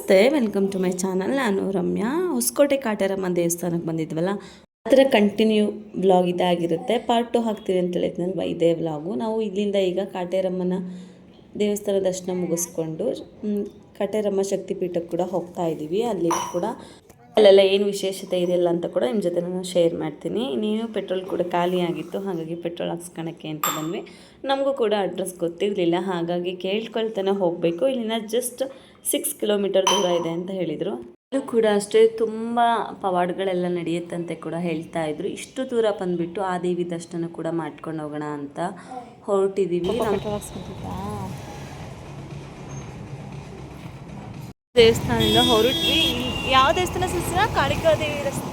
ನಮಸ್ತೆ, welcome to my channel. ನಾನು ರಮ್ಯಾ. ಹೊಸಕೋಟೆ ಕಾಟೇರಮ್ಮ ದೇವಸ್ಥಾನಕ್ಕೆ ಬಂದಿದ್ವಲ್ಲ, ಅದರ ಕಂಟಿನ್ಯೂ ವ್ಲಾಗ್ ಇದಾಗಿರುತ್ತೆ. ಪಾರ್ಟ್ 2 ಹಾಕ್ತೀವಿ ಅಂತ ಹೇಳಿದ್ನಲ್ವ, ಇದೇ ವ್ಲಾಗು. ನಾವು ಇಲ್ಲಿಂದ ಈಗ ಕಾಟೇರಮ್ಮನ ದೇವಸ್ಥಾನ ದರ್ಶನ ಮುಗಿಸ್ಕೊಂಡು ಕಾಟೇರಮ್ಮ ಶಕ್ತಿಪೀಠಕ್ಕೆ ಕೂಡ ಹೋಗ್ತಾ ಇದ್ದೀವಿ. ಅಲ್ಲಿ ಕೂಡ ಅಲ್ಲೆಲ್ಲ ಏನು ವಿಶೇಷತೆ ಇದೆಯಲ್ಲ ಅಂತ ಕೂಡ ನಿಮ್ಮ ಜೊತೆ ನಾನು ಶೇರ್ ಮಾಡ್ತೀನಿ. ಇನ್ನೇನು ಪೆಟ್ರೋಲ್ ಕೂಡ ಖಾಲಿ ಆಗಿತ್ತು, ಹಾಗಾಗಿ ಪೆಟ್ರೋಲ್ ಹಾಕ್ಸ್ಕೊಳಕ್ಕೆ ಅಂತ ಬಂದ್ವಿ. ನಮಗೂ ಕೂಡ ಅಡ್ರೆಸ್ ಗೊತ್ತಿರಲಿಲ್ಲ, ಹಾಗಾಗಿ ಕೇಳ್ಕೊಳ್ತಾನೆ ಹೋಗಬೇಕು. ಇಲ್ಲಿಂದ ಜಸ್ಟ್ 6 ಕಿಲೋಮೀಟರ್ ದೂರ ಇದೆ ಅಂತ ಹೇಳಿದರು. ಇದು ಕೂಡ ಅಷ್ಟೇ ತುಂಬ ಪವಾಡಗಳೆಲ್ಲ ನಡೆಯುತ್ತಂತೆ ಕೂಡ ಹೇಳ್ತಾ ಇದ್ರು. ಇಷ್ಟು ದೂರ ಬಂದುಬಿಟ್ಟು ಆ ದೇವಿ ದರ್ಶನ ಕೂಡ ಮಾಡ್ಕೊಂಡು ಹೋಗೋಣ ಅಂತ ಹೊರಟಿದ್ದೀವಿ. ದೇವಸ್ಥಾನದಿಂದ ಹೊರಟ್ವಿ. ಯಾವ ದೇವಸ್ಥಾನ ಸಿಸ್ಟರ್? ಕಾಳಿಕಾದೇವಿ ದೇವಸ್ಥಾನ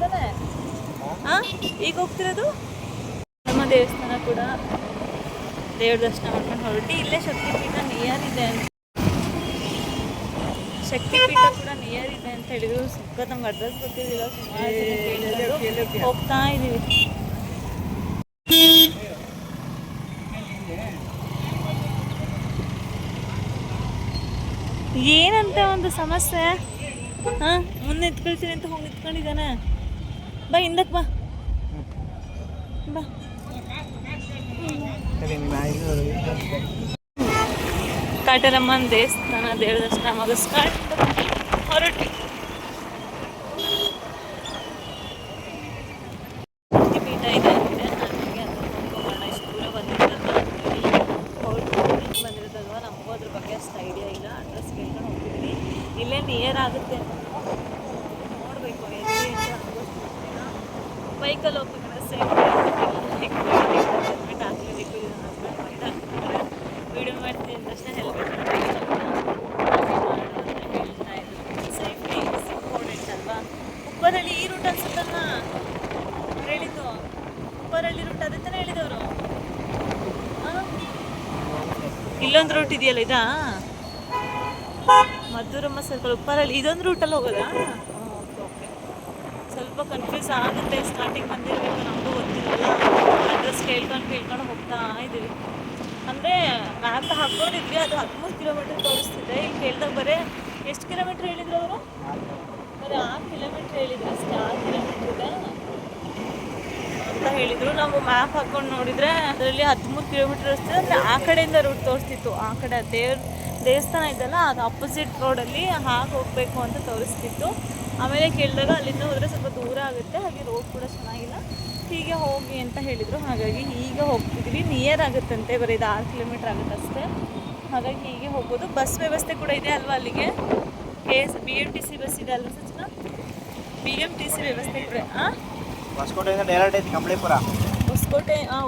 ತಾನೆ. ಈಗ ಹೋಗ್ತಿರೋದು ನಮ್ಮ ದೇವಸ್ಥಾನ ಕೂಡ ದೇವ್ರ ದರ್ಶನ ಮಾಡ್ಕೊಂಡು ಹೊರಟಿ. ಇಲ್ಲೇ ಶಕ್ತಿಪೀಠ ನಿಯರ್ ಇದೆ ಅಂತ ಹೇಳಿದ್ರು. ಸುಖ ನಮ್ಗೆ ಅಡ್ರೆಸ್ ಗೊತ್ತಿರಲಿಲ್ಲ, ಸುಮಾರು ಹೋಗ್ತಾ ಇದೀವಿ. ಏನಂತ ಒಂದು ಸಮಸ್ಯೆ. ಮುಂದೆ ಎತ್ಕೊಳ್ತೀನಿ ಅಂತ ಹೋಗಿ ನಿಂತ್ಕೊಂಡಿದ್ದಾನೆ. ಬಾ ಹಿಂದಕ್ಕೆ ಬಾ. ಕಾಟೇರಮ್ಮನ ದೇವಸ್ಥಾನ ದೇವ್ರ ದರ್ಶನ ಮುಗಿಸ್ಕೊಂಡು ಹೊರಟಿ. ಪೀಠ ಇದೆ ಅಂತೆ. ನನಗೆ ಅಂತ ನೋಡ್ಕೊಳ್ಳೋಣ. ಇಷ್ಟು ದೂರ ಬಂದಿರೋದಲ್ವ, ನಮಗೂ ಅದ್ರ ಬಗ್ಗೆ ಅಷ್ಟು ಐಡಿಯಾ ಇಲ್ಲ. ಅಡ್ರೆಸ್ ಕೇಳ್ಕೊಂಡು ಹೋಗ್ತಿದ್ವಿ. ಇಲ್ಲೇ ನಿಯರ್ ಆಗುತ್ತೆ ಅಂತ ನೋಡಬೇಕು. ಎಲ್ಲಿ ಅಂತ ಅನ್ಕೋಸ್ತಿರ್ತೀನ. ಬೈಕಲ್ಲಿ ಹೋಗ್ಬೇಕಂದ್ರೆ ಸೇಫ್ ಹೆಲ್ಮೆಟ್ ಹಾಕ್ಲೇಬೇಕು. ಇದು ನನ್ನ ಹಸ್ಬೆಂಡ್ ವೀಡಿಯೋ ಮಾಡ್ತೀನಿ ಅಂದ ತಕ್ಷಣ ಹೆಲ್ಮೆಟ್ ಹೇಳ್ತಾ ಇದ್ರು. ಸೇಫ್ಟಿ ಇಸ್ ಇಂಪಾರ್ಟೆಂಟ್ ಅಲ್ವಾ. ಉಪ್ಪರಳ್ಳಿ ಈ ರೂಟ್ ಅನ್ಸುತ್ತಲ್ಲ ಹೇಳಿದ್ದು. ಉಪ್ಪರಳ್ಳಿ ರೂಟ್ ಅದೇ ತಾನೇ ಹೇಳಿದವರು. ಇಲ್ಲೊಂದು ರೂಟ್ ಇದೆಯಲ್ಲ, ಇದಾ ಮದ್ದೂರಮ್ಮ ಸರ್ಕಲ್ ಉಪ್ಪರಳ್ಳಿ. ಇದೊಂದು ರೂಟಲ್ಲಿ ಹೋಗೋದಾ? ಓಕೆ. ಸ್ವಲ್ಪ ಕನ್ಫ್ಯೂಸ್ ಆಗುತ್ತೆ. ಸ್ಟಾರ್ಟಿಂಗ್ ಬಂದಿರಬೇಕು, ನಮಗೂ ಗೊತ್ತಿರಲ್ಲ. ಅಡ್ರೆಸ್ ಕೇಳ್ಕೊಂಡು ಹೋಗ್ತಾ ಇದ್ದೀವಿ. ಅಂದರೆ ಮ್ಯಾಪ್ ಹಾಕ್ಕೊಂಡಿದ್ವಿ, ಅದು 13 ಕಿಲೋಮೀಟರ್ ತೋರಿಸ್ತಿದೆ. ಇಲ್ಲಿ ಕೇಳಿದಾಗ ಬರೀ ಎಷ್ಟು ಕಿಲೋಮೀಟ್ರ್ ಹೇಳಿದ್ರು ಅವರು? ಬರೀ 6 ಕಿಲೋಮೀಟ್ರ್ ಹೇಳಿದ್ರು ಅಷ್ಟೇ. 6 ಕಿಲೋಮೀಟ್ರ್ ಇದೆ ಅಂತ ಹೇಳಿದರು. ನಾವು ಮ್ಯಾಪ್ ಹಾಕ್ಕೊಂಡು ನೋಡಿದರೆ ಅದರಲ್ಲಿ 13 ಕಿಲೋಮೀಟ್ರ್ ಅಷ್ಟೇ. ಅಂದರೆ ಆ ಕಡೆಯಿಂದ ರೂಟ್ ತೋರಿಸ್ತಿತ್ತು. ಆ ಕಡೆ ದೇವಸ್ಥಾನ ಇದೆಯಲ್ಲ, ಅದು ಅಪೋಸಿಟ್ ರೋಡಲ್ಲಿ ಹಾಗೆ ಹೋಗಬೇಕು ಅಂತ ತೋರಿಸ್ತಿತ್ತು. ಆಮೇಲೆ ಕೇಳಿದಾಗ ಅಲ್ಲಿಂದ ಹೋದರೆ ಸ್ವಲ್ಪ ದೂರ ಆಗುತ್ತೆ, ಹಾಗೆ ರೋಡ್ ಕೂಡ ಚೆನ್ನಾಗಿಲ್ಲ, ಹೀಗೆ ಹೋಗಿ ಅಂತ ಹೇಳಿದರು. ಹಾಗಾಗಿ ಹೀಗೆ ಹೋಗ್ತಿದ್ವಿ. ನಿಯರ್ ಆಗುತ್ತಂತೆ, ಬರೀ ಇದು 6 ಕಿಲೋಮೀಟ್ರ್ ಆಗುತ್ತೆ ಅಷ್ಟೇ. ಹಾಗಾಗಿ ಹೀಗೆ ಹೋಗ್ಬೋದು. ಬಸ್ ವ್ಯವಸ್ಥೆ ಕೂಡ ಇದೆ ಅಲ್ವಾ ಅಲ್ಲಿಗೆ. BMTC ಬಸ್ ಇದೆ ಅಲ್ವಾ ಸಚಿನ? BMTC ವ್ಯವಸ್ಥೆ ಕೂಡ. ಹೊಸಕೋಟೆಯಿಂದ ಡೈರೆಕ್ಟ್ ಐತಿ ಕಂಬಳಿಪುರ.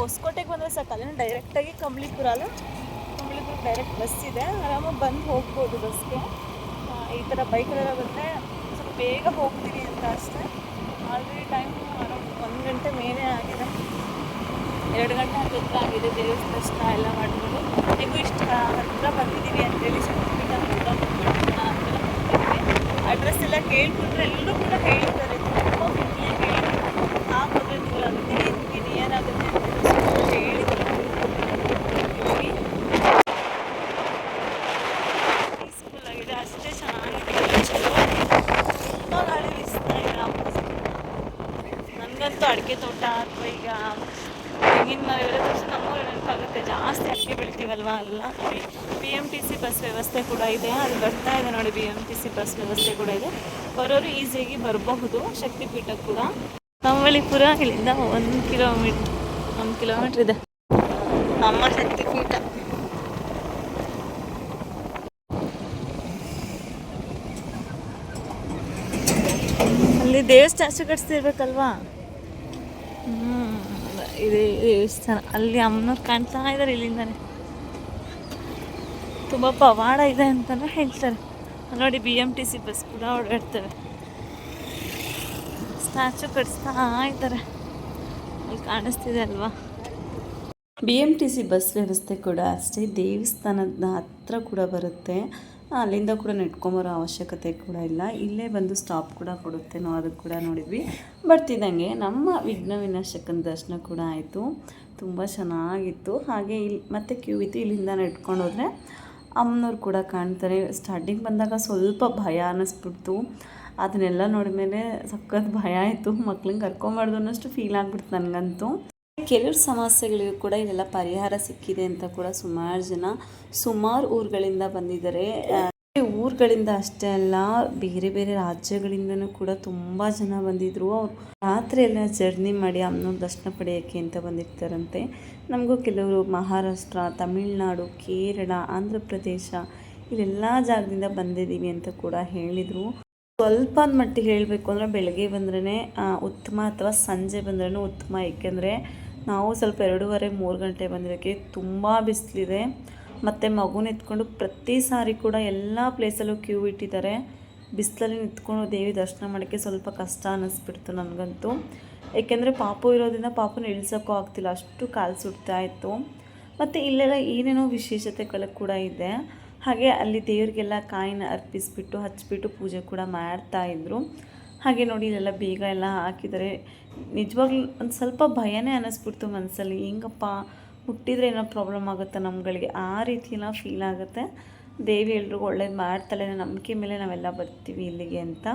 ಹೊಸಕೋಟೆಗೆ ಬಂದರೆ ಸಾಕು. ಅಲ್ಲಿಂದ ಡೈರೆಕ್ಟಾಗಿ ಕಂಬಳಿಪುರ ಡೈರೆಕ್ಟ್ ಬಸ್ ಇದೆ. ಆರಾಮಾಗಿ ಬಂದು ಹೋಗ್ಬೋದು ಬಸ್ಗೆ. ಈ ಥರ ಬೈಕಲ್ಲೆಲ್ಲ ಬಂದರೆ ಸ್ವಲ್ಪ ಬೇಗ ಹೋಗ್ತೀವಿ ಅಂತ ಅಷ್ಟೇ. ಆಲ್ರೆಡಿ ಟೈಮ್ ಅರೌಂಡ್ 1 ಗಂಟೆ ಮೇಲೆ ಆಗಿದೆ. 2 ಗಂಟೆ ಹತ್ತಿರ ಆಗಿದೆ. ದೇವರ ದರ್ಶನ ಎಲ್ಲ ಮಾಡಿಕೊಂಡು ಹೇಗೂ ಇಷ್ಟು ಹತ್ತಿರ ಬಂದಿದ್ದೀವಿ ಅಂತೇಳಿ ಶಕ್ತಿಪೀಠ ಊಟ ಮಾಡ್ಬಿಟ್ಟು ಅಂತೆಲ್ಲ ಬಂದಿದ್ದೀವಿ. ಅಡ್ರೆಸ್ ಎಲ್ಲ ಕೇಳ್ಕೊಂಡ್ರೆ ಎಲ್ಲರೂ ಕೂಡ ಹೇಳಿದ್ದಾರೆ. ತುಂಬ ಫ್ರೆಂಡ್ಲಿಯಾಗಿ ಹೇಳಿದ್ರು. ಹಾಕೋದ್ರೆ ದೂರ ಆಗುತ್ತೆ, ನಿಮಗೆ ನಿಯರ್ ಆಗುತ್ತೆ ಅಂತ ಹೇಳಿದ್ರು. ಪೀಸ್ಫುಲ್ ಆಗಿದೆ, ಅಷ್ಟೇ ಚೆನ್ನಾಗಿದೆ. ತುಂಬ ಗಾಳಿ ಬೀಸ್ತಾ ಇದೆ ಆಪೋಸಿಟ್. ನನಗಂತೂ ಅಡಿಕೆ ತೋಟ ಅಥವಾ ಈಗ ತೆಂಗಿನ ಮರ ಇವೆಲ್ಲ ತೋರಿಸಿ ನಮ್ಮೂರು ನೆನಪಾಗುತ್ತೆ. ಜಾಸ್ತಿ ಅಡಿಕೆ ಬೆಳಿತೀವಲ್ವ ಅಲ್ಲ. BMTC ಬಸ್ ವ್ಯವಸ್ಥೆ ಕೂಡ ಇದೆ. ಅದು ಬರ್ತಾ ಇದೆ ನೋಡಿ. BMTC ಬಸ್ ವ್ಯವಸ್ಥೆ ಕೂಡ ಇದೆ. ಬರೋರು ಈಸಿಯಾಗಿ ಬರಬಹುದು. ಶಕ್ತಿಪೀಠ ಕೂಡ ಕಂಬಳಿಪುರ ಇಲ್ಲಿಂದ 1 ಕಿಲೋಮೀಟ್ರ್ ಇದೆ ನಮ್ಮ ಶಕ್ತಿಪೀಠ. ಅಲ್ಲಿ ದೇವಸ್ಥಾನ ಕಟ್ಸ್ತಿರ್ಬೇಕಲ್ವಾ. ಇದೆ ದೇವಸ್ಥಾನ. ಅಲ್ಲಿ ಅಮ್ಮನವ್ರು ಕಾಣ್ತಾ ಇದ್ದಾರೆ ಇಲ್ಲಿಂದಾನೆ. ತುಂಬ ಪವಾಡ ಇದೆ ಅಂತಲೂ ಹೇಳ್ತಾರೆ ನೋಡಿ. BMTC ಬಸ್ ಕೂಡ ಓಡಾಡ್ತವೆ. ಸ್ಟ್ಯಾಚು ಕಟ್ಸ್ತಾ ಇದ್ದಾರೆ, ಅಲ್ಲಿ ಕಾಣಿಸ್ತಿದೆ ಅಲ್ವಾ. BMTC ಬಸ್ ವ್ಯವಸ್ಥೆ ಕೂಡ ಅಷ್ಟೇ. ದೇವಸ್ಥಾನದ ಹತ್ರ ಕೂಡ ಬರುತ್ತೆ. ಅಲ್ಲಿಂದ ಕೂಡ ನೆಟ್ಕೊಂಬರೋ ಅವಶ್ಯಕತೆ ಕೂಡ ಇಲ್ಲ. ಇಲ್ಲೇ ಬಂದು ಸ್ಟಾಪ್ ಕೂಡ ಕೊಡುತ್ತೆ. ನಾವು ಅದಕ್ಕೆ ಕೂಡ ನೋಡಿದ್ವಿ. ಬರ್ತಿದ್ದಂಗೆ ನಮ್ಮ ವಿಘ್ನ ವಿನಾಶಕನ ದರ್ಶನ ಕೂಡ ಆಯಿತು. ತುಂಬ ಚೆನ್ನಾಗಿತ್ತು. ಹಾಗೆ ಇಲ್ಲಿ ಮತ್ತೆ ಕ್ಯೂ ಇತ್ತು. ಇಲ್ಲಿಂದ ನೆಟ್ಕೊಂಡು ಹೋದರೆ ಅಮ್ಮನವ್ರು ಕೂಡ ಕಾಣ್ತಾರೆ. ಸ್ಟಾರ್ಟಿಂಗ್ ಬಂದಾಗ ಸ್ವಲ್ಪ ಭಯ ಅನ್ನಿಸ್ಬಿಡ್ತು, ಅದನ್ನೆಲ್ಲ ನೋಡಿದ್ಮೇಲೆ ಸಖತ್ ಭಯ ಆಯಿತು. ಮಕ್ಳನ್ನ ಕರ್ಕೊಂಬಾರ್ದು ಅನ್ನೋಷ್ಟು ಫೀಲ್ ಆಗಿಬಿಡ್ತು ನನಗಂತೂ. ಕೆಲವ್ರ ಸಮಸ್ಯೆಗಳಿಗೂ ಕೂಡ ಇಲ್ಲೆಲ್ಲ ಪರಿಹಾರ ಸಿಕ್ಕಿದೆ ಅಂತ ಕೂಡ ಸುಮಾರು ಊರುಗಳಿಂದ ಬಂದಿದ್ದಾರೆ. ಊರುಗಳಿಂದ ಅಷ್ಟೇ ಅಲ್ಲ, ಬೇರೆ ಬೇರೆ ರಾಜ್ಯಗಳಿಂದನೂ ಕೂಡ ತುಂಬ ಜನ ಬಂದಿದ್ದರು. ಅವ್ರು ರಾತ್ರಿ ಎಲ್ಲ ಜರ್ನಿ ಮಾಡಿ ಅಮ್ಮನವ್ರ ದರ್ಶನ ಪಡೆಯೋಕ್ಕೆ ಅಂತ ಬಂದಿರ್ತಾರಂತೆ. ನಮಗೂ ಕೆಲವರು ಮಹಾರಾಷ್ಟ್ರ, ತಮಿಳುನಾಡು, ಕೇರಳ, ಆಂಧ್ರ ಪ್ರದೇಶ ಇಲ್ಲೆಲ್ಲ ಜಾಗದಿಂದ ಬಂದಿದ್ದೀವಿ ಅಂತ ಕೂಡ ಹೇಳಿದರು. ಸ್ವಲ್ಪ ಮಟ್ಟಿಗೆ ಹೇಳಬೇಕು ಅಂದರೆ ಬೆಳಗ್ಗೆ ಬಂದ್ರೇ ಉತ್ತಮ ಅಥವಾ ಸಂಜೆ ಬಂದ್ರೂ ಉತ್ತಮ. ಏಕೆಂದರೆ ನಾವು ಸ್ವಲ್ಪ 2:30-3 ಗಂಟೆ ಬಂದಿರೋಕ್ಕೆ ತುಂಬ ಬಿಸಿಲಿದೆ. ಮತ್ತು ಮಗುನ ಎತ್ಕೊಂಡು ಪ್ರತಿ ಸಾರಿ ಕೂಡ ಎಲ್ಲ ಪ್ಲೇಸಲ್ಲೂ ಕ್ಯೂ ಇಟ್ಟಿದ್ದಾರೆ. ಬಿಸಿಲಲ್ಲಿ ನಿಂತ್ಕೊಂಡು ದೇವಿ ದರ್ಶನ ಮಾಡೋಕ್ಕೆ ಸ್ವಲ್ಪ ಕಷ್ಟ ಅನ್ನಿಸ್ಬಿಡ್ತು ನನಗಂತೂ. ಏಕೆಂದರೆ ಪಾಪು ಇರೋದ್ರಿಂದ ಪಾಪನ ಇಳಿಸೋಕ್ಕೂ ಆಗ್ತಿಲ್ಲ, ಅಷ್ಟು ಕಾಲು ಸುಡ್ತಾ ಇತ್ತು. ಮತ್ತು ಇಲ್ಲೆಲ್ಲ ಏನೇನೋ ವಿಶೇಷತೆಗಳು ಕೂಡ ಇದೆ. ಹಾಗೆ ಅಲ್ಲಿ ದೇವರಿಗೆಲ್ಲ ಕಾಯಿನ ಅರ್ಪಿಸಿಬಿಟ್ಟು ಹಚ್ಚಿಬಿಟ್ಟು ಪೂಜೆ ಕೂಡ ಮಾಡ್ತಾಯಿದ್ರು. ಹಾಗೆ ನೋಡಿ ಇಲ್ಲೆಲ್ಲ ಬೇಗ ಎಲ್ಲ ಹಾಕಿದ್ದಾರೆ. ನಿಜವಾಗ್ಲೂ ಒಂದು ಸ್ವಲ್ಪ ಭಯನೇ ಅನ್ನಿಸ್ಬಿಡ್ತು ಮನಸ್ಸಲ್ಲಿ, ಹೆಂಗಪ್ಪ ಮುಟ್ಟಿದ್ರೆ ಏನೋ ಪ್ರಾಬ್ಲಮ್ ಆಗುತ್ತೆ ನಮ್ಗಳಿಗೆ, ಆ ರೀತಿ ಎಲ್ಲ ಫೀಲ್ ಆಗುತ್ತೆ. ದೇವಿ ಎಲ್ರಿಗೂ ಒಳ್ಳೇದು ಮಾಡ್ತಾಳೆ ಅನ್ನೋ ನಂಬಿಕೆ ಮೇಲೆ ನಾವೆಲ್ಲ ಬರ್ತೀವಿ ಇಲ್ಲಿಗೆ ಅಂತ.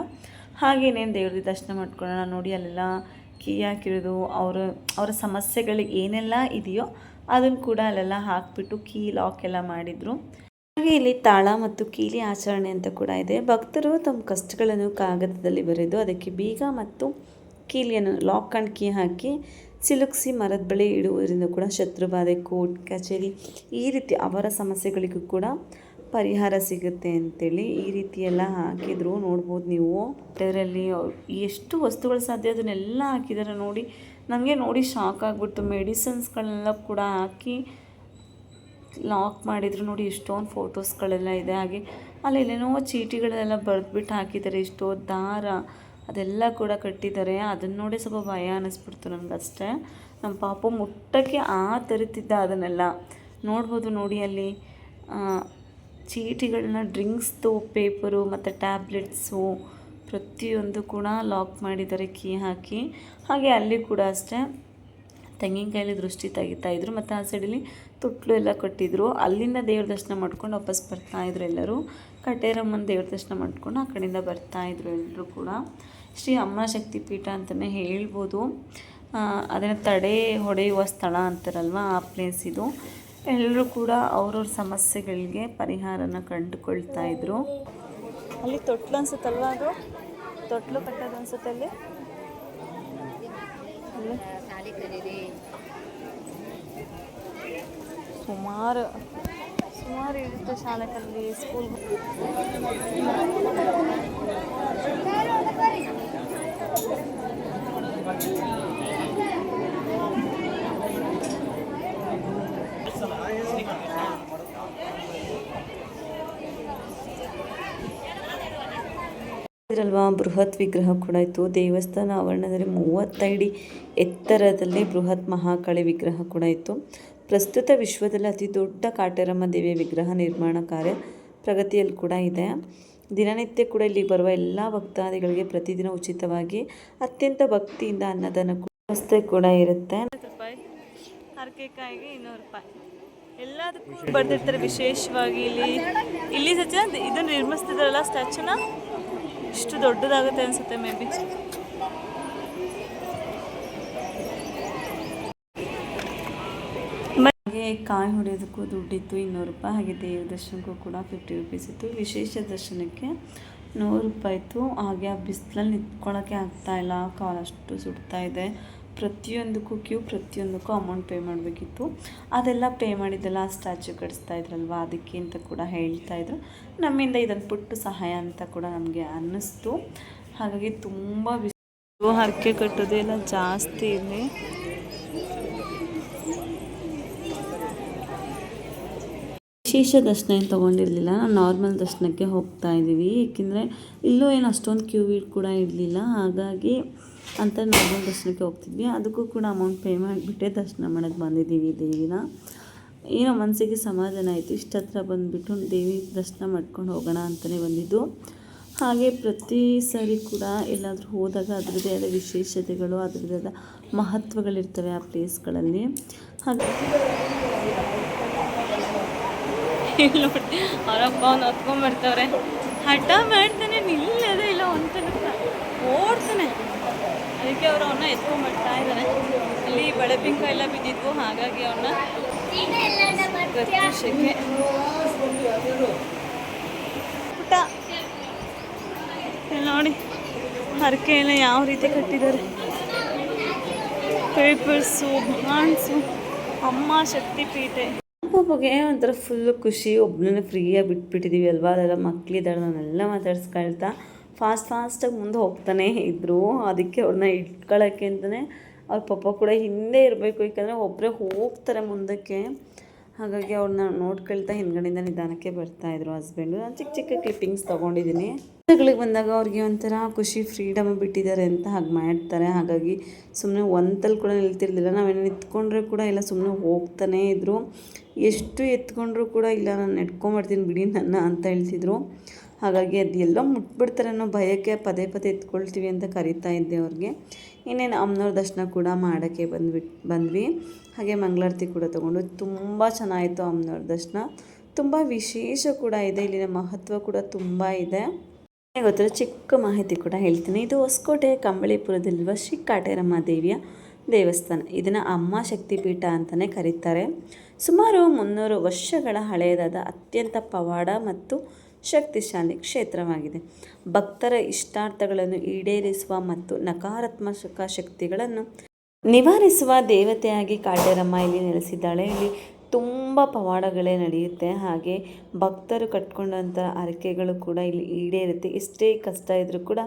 ಹಾಗೇನೇನು ದೇವ್ರದ್ದು ದರ್ಶನ ಮಾಡ್ಕೊಳ್ಳೋಣ. ನೋಡಿ ಅಲ್ಲೆಲ್ಲ ಕೀ ಹಾಕಿರೋದು, ಅವರ ಸಮಸ್ಯೆಗಳಿಗೆ ಏನೆಲ್ಲ ಇದೆಯೋ ಅದನ್ನು ಕೂಡ ಅಲ್ಲೆಲ್ಲ ಹಾಕಿಬಿಟ್ಟು ಕೀ ಲಾಕ್ ಎಲ್ಲ ಮಾಡಿದರು. ಹಾಗೆ ಇಲ್ಲಿ ತಾಳ ಮತ್ತು ಕೀಲಿ ಆಚರಣೆ ಅಂತ ಕೂಡ ಇದೆ. ಭಕ್ತರು ತಮ್ಮ ಕಷ್ಟಗಳನ್ನು ಕಾಗದದಲ್ಲಿ ಬರೆದು ಅದಕ್ಕೆ ಬೀಗ ಮತ್ತು ಕೀಲಿಯನ್ನು ಲಾಕ್ ಆ್ಯಂಡ್ ಕೀ ಹಾಕಿ ಸಿಲುಕಿಸಿ ಮರದ ಬಳಿ ಇಡುವುದರಿಂದ ಕೂಡ ಶತ್ರುಬಾಧೆ, ಕೋರ್ಟ್ ಕಚೇರಿ ಈ ರೀತಿ ಅವರ ಸಮಸ್ಯೆಗಳಿಗೂ ಕೂಡ ಪರಿಹಾರ ಸಿಗುತ್ತೆ ಅಂತೇಳಿ ಈ ರೀತಿ ಎಲ್ಲ ಹಾಕಿದ್ರು. ನೋಡ್ಬೋದು ನೀವು ಇದರಲ್ಲಿ ಎಷ್ಟು ವಸ್ತುಗಳು ಸಾಧ್ಯ ಅದನ್ನೆಲ್ಲ ಹಾಕಿದ್ದಾರೆ ನೋಡಿ. ನನಗೆ ನೋಡಿ ಶಾಕ್ ಆಗಿಬಿಡ್ತು. ಮೆಡಿಸಿನ್ಸ್ಗಳನ್ನೆಲ್ಲ ಕೂಡ ಹಾಕಿ ಲಾಕ್ ಮಾಡಿದ್ರು ನೋಡಿ. ಎಷ್ಟೊಂದು ಫೋಟೋಸ್ಗಳೆಲ್ಲ ಇದೆ. ಹಾಗೆ ಅಲ್ಲಿ ಏನೇನೋ ಚೀಟಿಗಳೆಲ್ಲ ಬರೆದ್ಬಿಟ್ಟು ಹಾಕಿದ್ದಾರೆ. ಎಷ್ಟೋ ದಾರ ಅದೆಲ್ಲ ಕೂಡ ಕಟ್ಟಿದ್ದಾರೆ. ಅದನ್ನು ನೋಡಿ ಸ್ವಲ್ಪ ಭಯ ಅನ್ನಿಸ್ಬಿಡ್ತು ನನಗಷ್ಟೇ. ನಮ್ಮ ಪಾಪು ಮುಟ್ಟಕ್ಕೆ ತರಿತಿದ್ದ ಅದನ್ನೆಲ್ಲ ನೋಡ್ಬೋದು ನೋಡಿ. ಅಲ್ಲಿ ಚೀಟಿಗಳನ್ನ, ಡ್ರಿಂಕ್ಸ್ದು ಪೇಪರು ಮತ್ತು ಟ್ಯಾಬ್ಲೆಟ್ಸು ಪ್ರತಿಯೊಂದು ಕೂಡ ಲಾಕ್ ಮಾಡಿದ್ದಾರೆ ಕೀ ಹಾಕಿ. ಹಾಗೆ ಅಲ್ಲಿ ಕೂಡ ಅಷ್ಟೇ ತೆಂಗಿನಕಾಯಲ್ಲಿ ದೃಷ್ಟಿ ತೆಗಿತಾಯಿದ್ರು. ಮತ್ತು ಆ ಸೈಡಲ್ಲಿ ತೊಟ್ಲು ಎಲ್ಲ ಕಟ್ಟಿದ್ರು. ಅಲ್ಲಿಂದ ದೇವ್ರ ದರ್ಶನ ಮಾಡ್ಕೊಂಡು ವಾಪಸ್ ಬರ್ತಾಯಿದ್ರು ಎಲ್ಲರೂ. ಕಟೇರಮ್ಮನ ದೇವ್ರ ದರ್ಶನ ಮಾಡ್ಕೊಂಡು ಆ ಕಡೆಯಿಂದ ಬರ್ತಾಯಿದ್ರು ಎಲ್ಲರೂ ಕೂಡ. ಶ್ರೀ ಅಮ್ಮ ಶಕ್ತಿ ಪೀಠ ಅಂತಲೇ ಹೇಳ್ಬೋದು. ಅದನ್ನು ತಡೆ ಹೊಡೆಯುವ ಸ್ಥಳ ಅಂತಾರಲ್ವ, ಆ ಪ್ಲೇಸ್ ಇದು. ಎಲ್ಲರೂ ಕೂಡ ಅವ್ರವ್ರ ಸಮಸ್ಯೆಗಳಿಗೆ ಪರಿಹಾರನ ಕಂಡುಕೊಳ್ತಾಯಿದ್ರು. ಅಲ್ಲಿ ತೊಟ್ಲು ಅನ್ಸುತ್ತಲ್ವ, ಅದು ತೊಟ್ಲು ಕಟ್ಟೋದು ಅನ್ಸುತ್ತೆ ಅಲ್ಲಿ. ಸುಮಾರು ಇರುತ್ತೆ ಶಾಲೆಗಳಲ್ಲಿ, ಸ್ಕೂಲ್. ಇದ್ರಲ್ವಾ ಬೃಹತ್ ವಿಗ್ರಹ ಕೂಡ ಇತ್ತು. ದೇವಸ್ಥಾನ ಆವರಣದಲ್ಲಿ 35 ಅಡಿ ಎತ್ತರದಲ್ಲಿ ಬೃಹತ್ ಮಹಾಕಾಳಿ ವಿಗ್ರಹ ಕೂಡ ಇತ್ತು. ಪ್ರಸ್ತುತ ವಿಶ್ವದಲ್ಲಿ ಅತಿ ದೊಡ್ಡ ಕಾಟೇರಮ್ಮ ದೇವಿಯ ವಿಗ್ರಹ ನಿರ್ಮಾಣ ಕಾರ್ಯ ಪ್ರಗತಿಯಲ್ಲಿ ಕೂಡ ಇದೆ. ದಿನನಿತ್ಯ ಕೂಡ ಇಲ್ಲಿ ಬರುವ ಎಲ್ಲ ಭಕ್ತಾದಿಗಳಿಗೆ ಪ್ರತಿದಿನ ಉಚಿತವಾಗಿ ಅತ್ಯಂತ ಭಕ್ತಿಯಿಂದ ಅನ್ನದಾನ ವ್ಯವಸ್ಥೆ ಕೂಡ ಇರುತ್ತೆ. ರೂಪಾಯಿ ಹರಕೆಕಾಯಿಗೆ 200 ರೂಪಾಯಿ ಎಲ್ಲದಕ್ಕೂ ಬರ್ದಿರ್ತಾರೆ. ವಿಶೇಷವಾಗಿ ಇಲ್ಲಿ ಸಚ್ಚ ಇದನ್ನು ನಿರ್ಮಿಸ್ತಿದ್ರಲ್ಲ ಸ್ಟ್ಯಾಚುನ, ಇಷ್ಟು ದೊಡ್ಡದಾಗುತ್ತೆ ಅನ್ಸುತ್ತೆ ಮೇ ಬಿ. ಹಾಗೆ ಕಾಯಿ ಹೊಡೆಯೋದಕ್ಕೂ ದುಡ್ಡಿತ್ತು 200 ರೂಪಾಯಿ. ಹಾಗೆ ದೇವ್ರ ದರ್ಶನಕ್ಕೂ ಕೂಡ 50 ರೂಪೀಸ್ ಇತ್ತು. ವಿಶೇಷ ದರ್ಶನಕ್ಕೆ 100 ರೂಪಾಯಿ ಇತ್ತು. ಹಾಗೆ ಆ ಬಿಸಿಲಲ್ಲಿ ನಿಂತ್ಕೊಳ್ಳೋಕ್ಕೆ ಆಗ್ತಾಯಿಲ್ಲ, ಕಾಲಷ್ಟು ಸುಡ್ತಾ ಇದೆ. ಪ್ರತಿಯೊಂದಕ್ಕೂ ಪ್ರತಿಯೊಂದಕ್ಕೂ ಅಮೌಂಟ್ ಪೇ ಮಾಡಬೇಕಿತ್ತು. ಅದೆಲ್ಲ ಪೇ ಮಾಡಿದ್ದೆಲ್ಲ ಆ ಸ್ಟ್ಯಾಚ್ಯೂ ಕಟ್ಸ್ತಾ ಇದ್ರಲ್ವ, ಅದಕ್ಕೆ ಅಂತ ಕೂಡ ಹೇಳ್ತಾಯಿದ್ರು. ನಮ್ಮಿಂದ ಇದನ್ನು ಪುಟ್ಟ ಸಹಾಯ ಅಂತ ಕೂಡ ನಮಗೆ ಅನ್ನಿಸ್ತು. ಹಾಗಾಗಿ ತುಂಬ ಹರಕೆ ಕಟ್ಟೋದು ಎಲ್ಲ ಜಾಸ್ತಿ ಇಲ್ಲಿ. ವಿಶೇಷ ದರ್ಶನ ಏನು ತೊಗೊಂಡಿರಲಿಲ್ಲ, ನಾರ್ಮಲ್ ದರ್ಶನಕ್ಕೆ ಹೋಗ್ತಾ ಇದ್ದೀವಿ. ಏಕೆಂದರೆ ಇಲ್ಲೂ ಏನು ಅಷ್ಟೊಂದು ಕ್ಯೂ ಕೂಡ ಇರಲಿಲ್ಲ. ಹಾಗಾಗಿ ಅಂತ ನಾರ್ಮಲ್ ದರ್ಶನಕ್ಕೆ ಹೋಗ್ತಿದ್ವಿ. ಅದಕ್ಕೂ ಕೂಡ ಅಮೌಂಟ್ ಪೇ ಮಾಡಿಬಿಟ್ಟೆ ದರ್ಶನ ಮಾಡೋಕ್ಕೆ ಬಂದಿದ್ದೀವಿ ದೇವಿನ. ಏನೋ ಮನಸ್ಸಿಗೆ ಸಮಾಧಾನ ಆಯಿತು. ಇಷ್ಟತ್ರ ಬಂದುಬಿಟ್ಟು ದೇವಿ ದರ್ಶನ ಮಾಡ್ಕೊಂಡು ಹೋಗೋಣ ಅಂತಲೇ ಬಂದಿದ್ದು. ಹಾಗೆ ಪ್ರತಿ ಸಾರಿ ಕೂಡ ಎಲ್ಲಾದರೂ ಹೋದಾಗ ಅದರದ್ದೇ ಆದ ವಿಶೇಷತೆಗಳು, ಅದರದ್ದೇ ಆದ ಮಹತ್ವಗಳಿರ್ತವೆ ಆ ಪ್ಲೇಸ್ಗಳಲ್ಲಿ. ಹಾಗೆ ಇಲ್ಲಿ ನೋಡಿ ಅವರಪ್ಪ ಅವ್ನು ಹೊತ್ಕೊಂಡ್ಬರ್ತಾವ್ರೆ. ಹಠ ಮಾಡ್ತಾನೆ, ನಿಲ್ಲೋದೇ ಇಲ್ಲ ಒಂದ್ಸಲ ಓಡ್ತಾನೆ. ಅದಕ್ಕೆ ಅವರು ಅವನ್ನ ಎತ್ಕೊಂಡ್ಬರ್ತಾ ಇದ್ದಾನೆ. ಇಲ್ಲಿ ಬಳೆಪಿಂಕ ಎಲ್ಲ ಬಿದ್ದಿದ್ವು, ಹಾಗಾಗಿ ಅವನ್ನ ಗತಿಶಕ್ಕೆ ಪುಟ್ಟ ನೋಡಿ ಹರಕೆ ಎಲ್ಲ ಯಾವ ರೀತಿ ಕಟ್ಟಿದ್ದಾರೆ. ಪೇಪರ್ಸು, ಬಾಂಡ್ಸು, ಅಮ್ಮ ಶಕ್ತಿಪೀಠೆ. ಒಬ್ಬೊಬ್ಬಗೆ ಒಂಥರ ಫುಲ್ಲು ಖುಷಿ, ಒಬ್ಬನೇ ಫ್ರೀಯಾಗಿ ಬಿಟ್ಬಿಟ್ಟಿದ್ದೀವಿ ಅಲ್ವಾ. ಅದೆಲ್ಲ ಮಕ್ಕಳಿದ್ದಾಳೆ, ನಾನೆಲ್ಲ ಮಾತಾಡ್ಸ್ಕೊಳ್ತಾ ಫಾಸ್ಟಾಗಿ ಮುಂದೆ ಹೋಗ್ತಾನೆ ಇದ್ದರು. ಅದಕ್ಕೆ ಅವ್ರನ್ನ ಇಟ್ಕೊಳ್ಳೋಕ್ಕೆ ಅಂತಲೇ ಅವ್ರ ಪಪ್ಪ ಕೂಡ ಹಿಂದೆ ಇರಬೇಕು, ಯಾಕಂದರೆ ಒಬ್ಬರೇ ಹೋಗ್ತಾರೆ ಮುಂದಕ್ಕೆ. ಹಾಗಾಗಿ ಅವ್ರನ್ನ ನೋಡ್ಕೊಳ್ತಾ ಹಿಂದ್ಗಡೆಯಿಂದ ನಿಧಾನಕ್ಕೆ ಬರ್ತಾಯಿದ್ರು ಹಸ್ಬೆಂಡು. ನಾನು ಚಿಕ್ಕ ಚಿಕ್ಕ ಕ್ಲಿಪ್ಪಿಂಗ್ಸ್ ತೊಗೊಂಡಿದ್ದೀನಿ. ಗಳಿಗೆ ಬಂದಾಗ ಅವ್ರಿಗೆ ಒಂಥರ ಖುಷಿ, ಫ್ರೀಡಮ್ ಬಿಟ್ಟಿದ್ದಾರೆ ಅಂತ ಹಾಗೆ ಮಾಡ್ತಾರೆ. ಹಾಗಾಗಿ ಸುಮ್ಮನೆ ಒಂತಲ್ಲಿ ಕೂಡ ನಿಲ್ತಿರ್ಲಿಲ್ಲ. ನಾವೇನು ನಿಂತ್ಕೊಂಡ್ರೆ ಕೂಡ ಇಲ್ಲ, ಸುಮ್ಮನೆ ಹೋಗ್ತಾನೇ ಇದ್ದರು. ಎಷ್ಟು ಎತ್ಕೊಂಡ್ರೂ ಕೂಡ ಇಲ್ಲ, ನಾನು ನೆಟ್ಕೊಂಡ್ಬರ್ತೀನಿ ಬಿಡಿ ನನ್ನ ಅಂತ ಹೇಳ್ತಿದ್ರು. ಹಾಗಾಗಿ ಅದು ಎಲ್ಲೋ ಮುಟ್ಬಿಡ್ತಾರೆ ಅನ್ನೋ ಭಯಕ್ಕೆ ಪದೇ ಎತ್ಕೊಳ್ತೀವಿ ಅಂತ ಕರಿತಾ ಇದ್ದೆ ಅವ್ರಿಗೆ. ಇನ್ನೇನು ಅಮ್ಮನವ್ರ ದರ್ಶನ ಕೂಡ ಮಾಡೋಕ್ಕೆ ಬಂದ್ವಿ. ಹಾಗೆ ಮಂಗಳಾರತಿ ಕೂಡ ತೊಗೊಂಡು ತುಂಬ ಚೆನ್ನಾಯಿತು ಅಮ್ಮನವ್ರ ದರ್ಶನ. ತುಂಬ ವಿಶೇಷ ಕೂಡ ಇದೆ, ಇಲ್ಲಿನ ಮಹತ್ವ ಕೂಡ ತುಂಬ ಇದೆ. ಗೊತ್ತಿರೋ ಚಿಕ್ಕ ಮಾಹಿತಿ ಕೂಡ ಹೇಳ್ತೀನಿ. ಇದು ಹೊಸಕೋಟೆ ಕಂಬಳಿಪುರದಲ್ಲಿರುವ ಶ್ರೀ ಕಾಟೇರಮ್ಮ ದೇವಿಯ ದೇವಸ್ಥಾನ. ಇದನ್ನು ಅಮ್ಮ ಶಕ್ತಿಪೀಠ ಅಂತಲೇ ಕರೀತಾರೆ. ಸುಮಾರು 300 ವರ್ಷಗಳ ಹಳೆಯದಾದ ಅತ್ಯಂತ ಪವಾಡ ಮತ್ತು ಶಕ್ತಿಶಾಲಿ ಕ್ಷೇತ್ರವಾಗಿದೆ. ಭಕ್ತರ ಇಷ್ಟಾರ್ಥಗಳನ್ನು ಈಡೇರಿಸುವ ಮತ್ತು ನಕಾರಾತ್ಮಕ ಶಕ್ತಿಗಳನ್ನು ನಿವಾರಿಸುವ ದೇವತೆಯಾಗಿ ಕಾಟೇರಮ್ಮ ಇಲ್ಲಿ ನೆಲೆಸಿದ್ದಾಳೆ. ಇಲ್ಲಿ ತುಂಬ ಪವಾಡಗಳೇ ನಡೆಯುತ್ತೆ. ಹಾಗೆ ಭಕ್ತರು ಕಟ್ಕೊಂಡಂಥ ಹರಕೆಗಳು ಕೂಡ ಇಲ್ಲಿ ಈಡೇರುತ್ತೆ. ಎಷ್ಟೇ ಕಷ್ಟ ಇದ್ದರೂ ಕೂಡ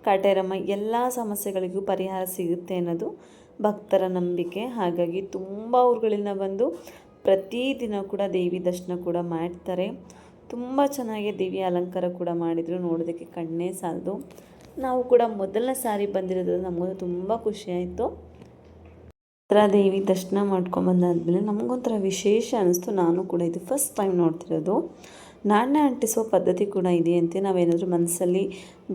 ಕಾಟೇರಮ್ಮ ಎಲ್ಲ ಸಮಸ್ಯೆಗಳಿಗೂ ಪರಿಹಾರ ಸಿಗುತ್ತೆ ಅನ್ನೋದು ಭಕ್ತರ ನಂಬಿಕೆ. ಹಾಗಾಗಿ ತುಂಬ ಊರುಗಳಿಂದ ಬಂದು ಪ್ರತಿದಿನ ಕೂಡ ದೇವಿ ದರ್ಶನ ಕೂಡ ಮಾಡ್ತಾರೆ. ತುಂಬ ಚೆನ್ನಾಗಿ ದೇವಿ ಅಲಂಕಾರ ಕೂಡ ಮಾಡಿದರು, ನೋಡೋದಕ್ಕೆ ಕಣ್ಣೇ ಸಾಲದು. ನಾವು ಕೂಡ ಮೊದಲನೇ ಸಾರಿ ಬಂದಿರೋದು, ನಮಗೂ ತುಂಬ ಖುಷಿಯಾಯಿತು. ದೇವಿ ದರ್ಶನ ಮಾಡ್ಕೊಂಬಂದಾದ್ಮೇಲೆ ನಮಗೊಂಥರ ವಿಶೇಷ ಅನ್ನಿಸ್ತು. ನಾನು ಕೂಡ ಇದು ಫಸ್ಟ್ ಟೈಮ್ ನೋಡ್ತಿರೋದು. ನಾಣ್ಯ ಅಂಟಿಸುವ ಪದ್ಧತಿ ಕೂಡ ಇದೆಯಂತೆ. ನಾವೇನಾದರೂ ಮನಸ್ಸಲ್ಲಿ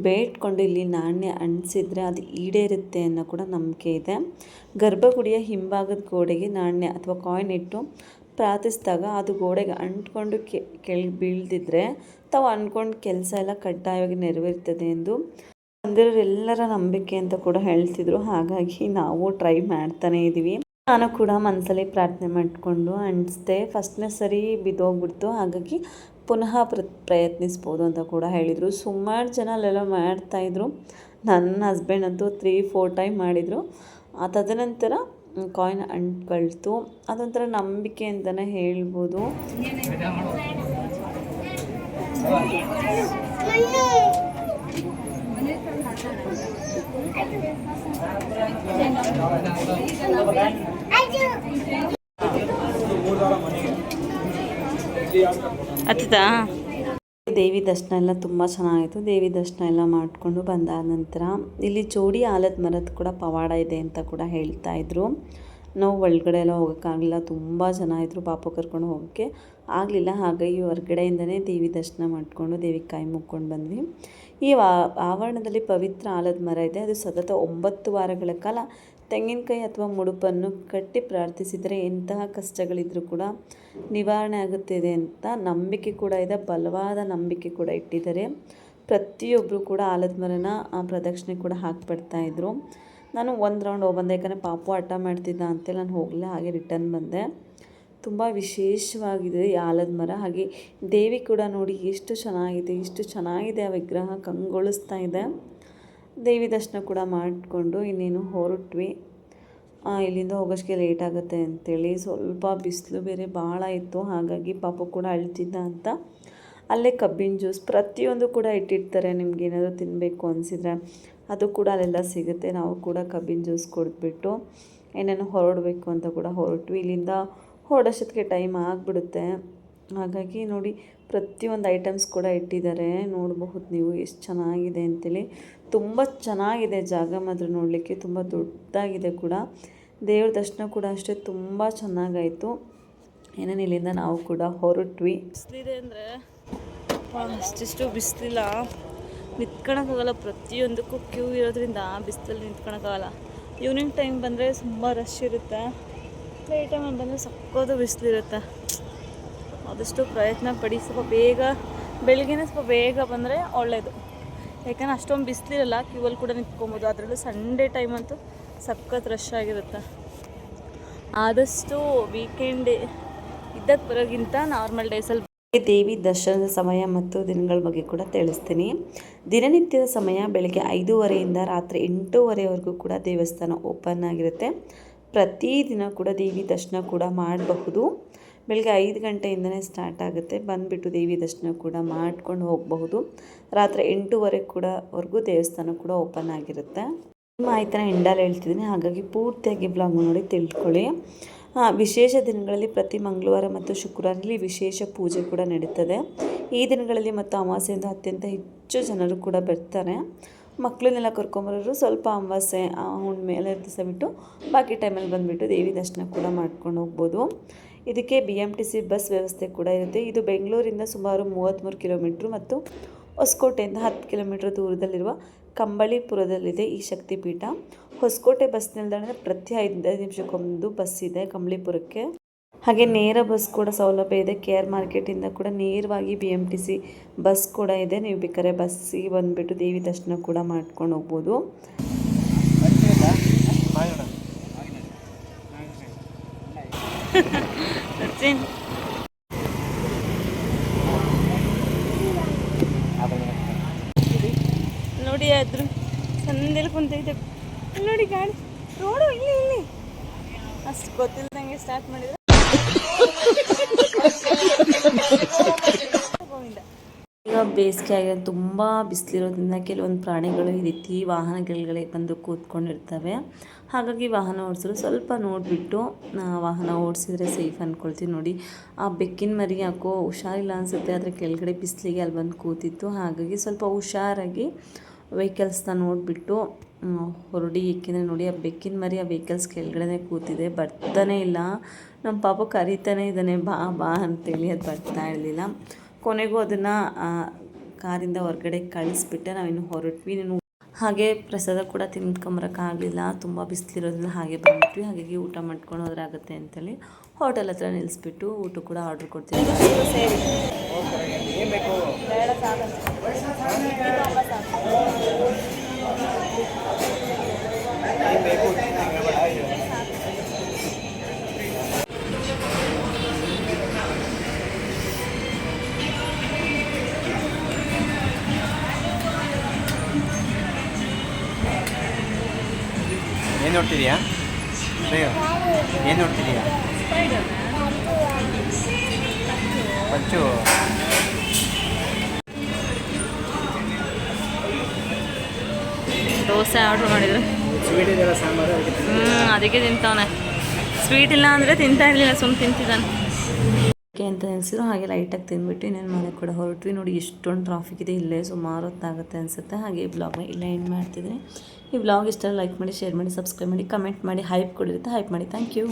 ಬೇಡ್ಕೊಂಡು ಇಲ್ಲಿ ನಾಣ್ಯ ಅಂಟಿಸಿದ್ರೆ ಅದು ಈಡೇರುತ್ತೆ ಅನ್ನೋ ಕೂಡ ನಂಬಿಕೆ ಇದೆ. ಗರ್ಭಗುಡಿಯ ಹಿಂಭಾಗದ ಗೋಡೆಗೆ ನಾಣ್ಯ ಅಥವಾ ಕಾಯಿನ್ ಇಟ್ಟು ಪ್ರಾರ್ಥಿಸಿದಾಗ ಅದು ಗೋಡೆಗೆ ಅಂಟ್ಕೊಂಡು ಬೀಳ್ದಿದ್ರೆ ತಾವು ಅಂದ್ಕೊಂಡು ಕೆಲಸ ಎಲ್ಲ ಕಡ್ಡಾಯವಾಗಿ ನೆರವೇರ್ತದೆ ಎಂದು ಬಂದಿರೋರೆಲ್ಲರ ನಂಬಿಕೆ ಅಂತ ಕೂಡ ಹೇಳ್ತಿದ್ರು. ಹಾಗಾಗಿ ನಾವು ಟ್ರೈ ಮಾಡ್ತಾನೆ ಇದ್ದೀವಿ. ನಾನು ಕೂಡ ಮನಸ್ಸಲ್ಲಿ ಪ್ರಾರ್ಥನೆ ಮಾಡಿಕೊಂಡು ಅಂಟಿಸ್ದೆ. ಫಸ್ಟ್ನೇ ಸರಿ ಬಿದ್ದೋಗ್ಬಿಡ್ತು, ಹಾಗಾಗಿ ಪುನಃ ಪ್ರಯತ್ನಿಸ್ಬೋದು ಅಂತ ಕೂಡ ಹೇಳಿದರು. ಸುಮಾರು ಜನ ಅಲ್ಲೆಲ್ಲ ಮಾಡ್ತಾಯಿದ್ರು. ನನ್ನ ಹಸ್ಬೆಂಡ್ ಅಂತೂ 3-4 ಟೈಮ್ ಮಾಡಿದರು. ತದನಂತರ ಕಾಯಿನ್ ಅಂಟ್ಕೊಳ್ತು. ಅದೊಂಥರ ನಂಬಿಕೆ ಅಂತಲೇ ಹೇಳ್ಬೋದು. ಆಯ್ತಾ ದೇವಿ ದರ್ಶನ ಎಲ್ಲ ತುಂಬ ಚೆನ್ನಾಗಿತ್ತು. ದೇವಿ ದರ್ಶನ ಎಲ್ಲ ಮಾಡಿಕೊಂಡು ಬಂದಾದ ನಂತರ ಇಲ್ಲಿ ಜೋಡಿ ಆಲದ ಮರದ ಕೂಡ ಪವಾಡ ಇದೆ ಅಂತ ಕೂಡ ಹೇಳ್ತಾ ಇದ್ರು. ನಾವು ಒಳಗಡೆ ಎಲ್ಲ ಹೋಗೋಕ್ಕಾಗಲಿಲ್ಲ, ತುಂಬ ಜನ ಇದ್ದರು, ಪಾಪ ಕರ್ಕೊಂಡು ಹೋಗೋಕ್ಕೆ ಆಗಲಿಲ್ಲ. ಹಾಗಾಗಿ ಹೊರಗಡೆಯಿಂದನೇ ದೇವಿ ದರ್ಶನ ಮಾಡಿಕೊಂಡು ದೇವಿಗೆ ಕೈ ಮುಕ್ಕೊಂಡು ಬಂದ್ವಿ. ಈ ಆವರಣದಲ್ಲಿ ಪವಿತ್ರ ಆಲದ ಮರ ಇದೆ. ಅದು ಸತತ 9 ವಾರಗಳ ಕಾಲ ತೆಂಗಿನಕಾಯಿ ಅಥವಾ ಮುಡುಪನ್ನು ಕಟ್ಟಿ ಪ್ರಾರ್ಥಿಸಿದರೆ ಎಂತಹ ಕಷ್ಟಗಳಿದ್ರೂ ಕೂಡ ನಿವಾರಣೆ ಆಗುತ್ತಿದೆ ಅಂತ ನಂಬಿಕೆ ಕೂಡ ಇದೆ. ಬಲವಾದ ನಂಬಿಕೆ ಕೂಡ ಇಟ್ಟಿದ್ದಾರೆ. ಪ್ರತಿಯೊಬ್ಬರು ಕೂಡ ಆಲದ ಮರನ ಪ್ರದಕ್ಷಿಣೆ ಕೂಡ ಹಾಕಿಬಿಡ್ತಾಯಿದ್ರು. ನಾನು ಒಂದು ರೌಂಡ್ ಹೋಗ್ಬಂದೆ, ಯಾಕಂದರೆ ಪಾಪು ಹಠ ಮಾಡ್ತಿದ್ದ ಅಂತೇಳಿ ನಾನು ಹೋಗಲಿಲ್ಲ, ಹಾಗೆ ರಿಟರ್ನ್ ಬಂದೆ. ತುಂಬ ವಿಶೇಷವಾಗಿದೆ ಈ ಆಲದ ಮರ. ಹಾಗೆ ದೇವಿ ಕೂಡ ನೋಡಿ ಎಷ್ಟು ಚೆನ್ನಾಗಿದೆ ಆ ವಿಗ್ರಹ, ಕಂಗೊಳಿಸ್ತಾ ಇದೆ. ದೇವಿ ದರ್ಶನ ಕೂಡ ಮಾಡಿಕೊಂಡು ಇನ್ನೇನು ಹೊರಟ್ವಿ. ಇಲ್ಲಿಂದ ಹೋಗೋಕ್ಕೆ ಲೇಟ್ ಆಗುತ್ತೆ ಅಂಥೇಳಿ, ಸ್ವಲ್ಪ ಬಿಸಿಲು ಬೇರೆ ಭಾಳ ಇತ್ತು. ಹಾಗಾಗಿ ಪಾಪು ಕೂಡ ಅಳ್ತಿದ್ದ ಅಂತ ಅಲ್ಲೇ ಕಬ್ಬಿನ ಜ್ಯೂಸ್ ಪ್ರತಿಯೊಂದು ಕೂಡ ಇಟ್ಟಿರ್ತಾರೆ. ನಿಮ್ಗೆ ಏನಾದರೂ ತಿನ್ನಬೇಕು ಅನಿಸಿದ್ರೆ ಅದು ಕೂಡ ಅಲ್ಲೆಲ್ಲ ಸಿಗುತ್ತೆ. ನಾವು ಕೂಡ ಕಬ್ಬಿನ ಜ್ಯೂಸ್ ಕೊಡ್ಬಿಟ್ಟು ಏನೇನೋ ಹೊರಡಬೇಕು ಅಂತ ಕೂಡ ಹೊರಟ್ವಿ. ಇಲ್ಲಿಂದ ಹೊರಡೋಷ್ಟೊತ್ತಿಗೆ ಟೈಮ್ ಆಗಿಬಿಡುತ್ತೆ. ಹಾಗಾಗಿ ನೋಡಿ ಪ್ರತಿಯೊಂದು ಐಟಮ್ಸ್ ಕೂಡ ಇಟ್ಟಿದ್ದಾರೆ, ನೋಡಬಹುದು ನೀವು ಎಷ್ಟು ಚೆನ್ನಾಗಿದೆ ಅಂತೇಳಿ. ತುಂಬ ಚೆನ್ನಾಗಿದೆ ಜಾಗ ಮಾತ್ರ ನೋಡಲಿಕ್ಕೆ, ತುಂಬ ದೊಡ್ಡದಾಗಿದೆ ಕೂಡ. ದೇವ್ರ ದರ್ಶನ ಕೂಡ ಅಷ್ಟೇ ತುಂಬ ಚೆನ್ನಾಗಾಯಿತು. ಏನೇನು ಇಲ್ಲಿಂದ ನಾವು ಕೂಡ ಹೊರಟ್ವಿ. ಬಿಸಿಲಿದೆ ಅಂದರೆ ಅಷ್ಟಿಷ್ಟು ಬಿಸಿಲಿಲ್ಲ, ನಿಂತ್ಕೊಳಕ್ಕಾಗಲ್ಲ. ಪ್ರತಿಯೊಂದಕ್ಕೂ ಕ್ಯೂ ಇರೋದ್ರಿಂದ ಬಿಸಿಲಲ್ಲಿ ನಿಂತ್ಕೊಳಕ್ಕಾಗಲ್ಲ. ಈವ್ನಿಂಗ್ ಟೈಮ್ ಬಂದರೆ ತುಂಬ ರಶ್ ಇರುತ್ತೆ, ಡೇ ಟೈಮಲ್ಲಿ ಬಂದರೆ ಸಕ್ಕತ್ತು ಬಿಸಿಲಿರುತ್ತೆ. ಆದಷ್ಟು ಪ್ರಯತ್ನ ಪಡಿ, ಸ್ವಲ್ಪ ಬೇಗ ಬೆಳಗ್ಗೆನೇ ಸ್ವಲ್ಪ ಬೇಗ ಬಂದರೆ ಒಳ್ಳೆಯದು. ಯಾಕಂದರೆ ಅಷ್ಟೊಂದು ಬಿಸಿಲಿರಲ್ಲ, ಕ್ಯೂವಲ್ಲಿ ಕೂಡ ನಿಂತ್ಕೊಬೋದು. ಅದರಲ್ಲೂ ಸಂಡೇ ಟೈಮ್ ಅಂತೂ ಸಖತ್ ರಶ್ ಆಗಿರುತ್ತೆ. ಆದಷ್ಟು ವೀಕೆಂಡ್ ಇದ್ದಕ್ಕೆ ಬರೋಕ್ಕಿಂತ ನಾರ್ಮಲ್ ಡೇಸಲ್ಲಿ. ದೇವಿ ದರ್ಶನದ ಸಮಯ ಮತ್ತು ದಿನಗಳ ಬಗ್ಗೆ ಕೂಡ ತಿಳಿಸ್ತೀನಿ. ದಿನನಿತ್ಯದ ಸಮಯ ಬೆಳಗ್ಗೆ 5:30ಯಿಂದ ರಾತ್ರಿ 8:00ವರೆವರೆಗೂ ಕೂಡ ದೇವಸ್ಥಾನ ಓಪನ್ ಆಗಿರುತ್ತೆ. ಪ್ರತಿದಿನ ಕೂಡ ದೇವಿ ದರ್ಶನ ಕೂಡ ಮಾಡಬಹುದು. ಬೆಳಗ್ಗೆ 5 ಗಂಟೆಯಿಂದನೇ ಸ್ಟಾರ್ಟ್ ಆಗುತ್ತೆ. ಬಂದುಬಿಟ್ಟು ದೇವಿ ದರ್ಶನ ಕೂಡ ಮಾಡ್ಕೊಂಡು ಹೋಗಬಹುದು. ರಾತ್ರಿ 8:00ವರೆಗೆ ಕೂಡ ದೇವಸ್ಥಾನ ಕೂಡ ಓಪನ್ ಆಗಿರುತ್ತೆ. ಮಾಹಿತಿನ ಎಂಡಲ್ಲಿ ಹೇಳ್ತಿದ್ದೀನಿ, ಹಾಗಾಗಿ ಪೂರ್ತಿಯಾಗಿ ಬ್ಲಾಗ್ ನೋಡಿ ತಿಳ್ಕೊಳ್ಳಿ. ವಿಶೇಷ ದಿನಗಳಲ್ಲಿ ಪ್ರತಿ ಮಂಗಳವಾರ ಮತ್ತು ಶುಕ್ರವಾರದಲ್ಲಿ ವಿಶೇಷ ಪೂಜೆ ಕೂಡ ನಡೀತದೆ. ಈ ದಿನಗಳಲ್ಲಿ ಮತ್ತು ಅಮಾವಾಸ್ಯೆಯಿಂದ ಅತ್ಯಂತ ಹೆಚ್ಚು ಜನರು ಕೂಡ ಬರ್ತಾರೆ. ಮಕ್ಕಳನ್ನೆಲ್ಲ ಕರ್ಕೊಂಬರೋರು ಸ್ವಲ್ಪ ಅಮಾವಾಸ್ಯೆ ಹುಣ್ಣಿಮೆ ಎಲ್ಲ ದಿವಸ ಬಿಟ್ಟು ಬಾಕಿ ಟೈಮಲ್ಲಿ ಬಂದುಬಿಟ್ಟು ದೇವಿ ದರ್ಶನ ಕೂಡ ಮಾಡ್ಕೊಂಡು ಹೋಗ್ಬೋದು. ಇದಕ್ಕೆ BMTC ಬಸ್ ವ್ಯವಸ್ಥೆ ಕೂಡ ಇರುತ್ತೆ. ಇದು ಬೆಂಗಳೂರಿಂದ ಸುಮಾರು 33 ಕಿಲೋಮೀಟ್ರು ಮತ್ತು ಹೊಸಕೋಟೆಯಿಂದ 10 ಕಿಲೋಮೀಟ್ರ್ ದೂರದಲ್ಲಿರುವ ಕಂಬಳಿಪುರದಲ್ಲಿದೆ ಈ ಶಕ್ತಿಪೀಠ. ಹೊಸಕೋಟೆ ಬಸ್ ನಿಲ್ದಾಣದ ಪ್ರತಿ 5 ನಿಮಿಷಕ್ಕೊಂದು ಬಸ್ ಇದೆ ಕಂಬಳಿಪುರಕ್ಕೆ. ಹಾಗೆ ನೇರ ಬಸ್ ಕೂಡ ಸೌಲಭ್ಯ ಇದೆ. KR ಮಾರ್ಕೆಟಿಂದ ಕೂಡ ನೇರವಾಗಿ BMTC ಬಸ್ ಕೂಡ ಇದೆ. ನೀವು ಬೇಕಾದ್ರೆ ಬಸ್ಸಿಗೆ ಬಂದುಬಿಟ್ಟು ದೇವಿ ದರ್ಶನ ಕೂಡ ಮಾಡ್ಕೊಂಡು ಹೋಗ್ಬೋದು. ನೋಡಿ ಆದ್ರು ಸಂದೇಲಿ ಕುಂತೈತೆ ನೋಡಿ ಗಾಡಿ ರೋಡು ಇಲ್ಲಿ ಅಷ್ಟು ಗೊತ್ತಿಲ್ಲದಂಗೆ ಸ್ಟಾರ್ಟ್ ಮಾಡಿದ್ರೆ ಈಗ ಬೇಸಿಗೆ ಆಗಿ ತುಂಬ ಬಿಸಿಲಿರೋದ್ರಿಂದ ಕೆಲವೊಂದು ಪ್ರಾಣಿಗಳು ಈ ರೀತಿ ವಾಹನಗಳಿಗೆ ಬಂದು ಕೂತ್ಕೊಂಡಿರ್ತವೆ. ಹಾಗಾಗಿ ವಾಹನ ಓಡಿಸಲು ಸ್ವಲ್ಪ ನೋಡಿಬಿಟ್ಟು ವಾಹನ ಓಡಿಸಿದ್ರೆ ಸೇಫ್ ಅಂದ್ಕೊಳ್ತೀವಿ. ನೋಡಿ ಆ ಬೆಕ್ಕಿನ ಮರಿ ಯಾಕೋ ಹುಷಾರಿಲ್ಲ ಅನಿಸುತ್ತೆ, ಆದರೆ ಕೆಳಗಡೆ ಬಿಸಿಲಿಗೆ ಅಲ್ಲಿ ಬಂದು ಕೂತಿತ್ತು. ಹಾಗಾಗಿ ಸ್ವಲ್ಪ ಹುಷಾರಾಗಿ ವೆಹಿಕಲ್ಸ್ನ ನೋಡಿಬಿಟ್ಟು ಹೊರಡಿ. ಏಕೆಂದರೆ ನೋಡಿ ಆ ಬೆಕ್ಕಿನ ಮರಿ ಆ ವೆಹಿಕಲ್ಸ್ ಕೆಳಗಡೆ ಕೂತಿದೆ, ಬರ್ತಾನೆ ಇಲ್ಲ. ನಮ್ಮ ಪಾಪ ಕರೀತಾನೆ ಇದ್ದಾನೆ ಬಾ ಬಾ ಅಂತೇಳಿ, ಅದು ಬರ್ತಾ ಇರಲಿಲ್ಲ. ಕೊನೆಗೂ ಅದನ್ನು ಕಾರಿಂದ ಹೊರಗಡೆ ಕಳಿಸ್ಬಿಟ್ಟೆ. ನಾವಿನ್ನು ಹೊರಟ್ವಿ. ಹಾಗೆ ಪ್ರಸಾದ ಕೂಡ ತಿನ್ಕೊಂಬರೋಕ್ಕಾಗಲಿಲ್ಲ, ತುಂಬ ಬಿಸಿಲಿರೋದ್ರಿಂದ ಹಾಗೆ ಬಂದ್ಬಿಟ್ವಿ. ಹಾಗಾಗಿ ಊಟ ಮಾಡ್ಕೊಂಡು ಹೋದ್ರೆ ಆಗುತ್ತೆ ಅಂತೇಳಿ ಹೋಟೆಲ್ ಹತ್ರ ನಿಲ್ಲಿಸ್ಬಿಟ್ಟು ಊಟ ಕೂಡ ಆರ್ಡ್ರ್ ಕೊಡ್ತೀವಿ. ಏನು ನೋಡ್ತಿದ್ಯಾ? ಏನು ನೋಡ್ತಿದ್ಯಾ? ಪಂಚು ದೋಸೆ ಆರ್ಡ್ರ್ ಮಾಡಿದ್ರು. ಸ್ವೀಟ್ ಇದೆಯಲ್ಲ ಸಾಂಬಾರು, ಅದಕ್ಕೆ ತಿಂತವನೆ. ಸ್ವೀಟ್ ಇಲ್ಲ ಅಂದರೆ ತಿಂತಾ ಇರಲಿಲ್ಲ, ಸುಮ್ಮನೆ ತಿಂತಿದ್ದಾನೆ ಅಂತ ಅನಿಸಿದ್ರು. ಹಾಗೆ ಲೈಟಾಗಿ ತಿಂದ್ಬಿಟ್ಟು ಇನ್ನೇನು ಮನೆಗೆ ಕೂಡ ಹೊರಟ್ವಿ. ನೋಡಿ ಎಷ್ಟೊಂದು ಟ್ರಾಫಿಕ್ ಇದೆ, ಇಲ್ಲೇ ಸುಮಾರು ಹೊತ್ತಾಗುತ್ತೆ ಅನಿಸುತ್ತೆ. ಹಾಗೆ ಈ ಬ್ಲಾಗ್ನ ಇಲ್ಲೇ ಎಂಡ್ ಮಾಡ್ತಿದ್ದೀನಿ. ಈ ಬ್ಲಾಗ್ ಇಷ್ಟ ಲೈಕ್ ಮಾಡಿ, ಶೇರ್ ಮಾಡಿ, ಸಬ್ಸ್ಕ್ರೈಬ್ ಮಾಡಿ, ಕಮೆಂಟ್ ಮಾಡಿ, ಹೈಪ್ ಕೊಡಿರುತ್ತೆ ಹೈಪ್ ಮಾಡಿ. Thank you.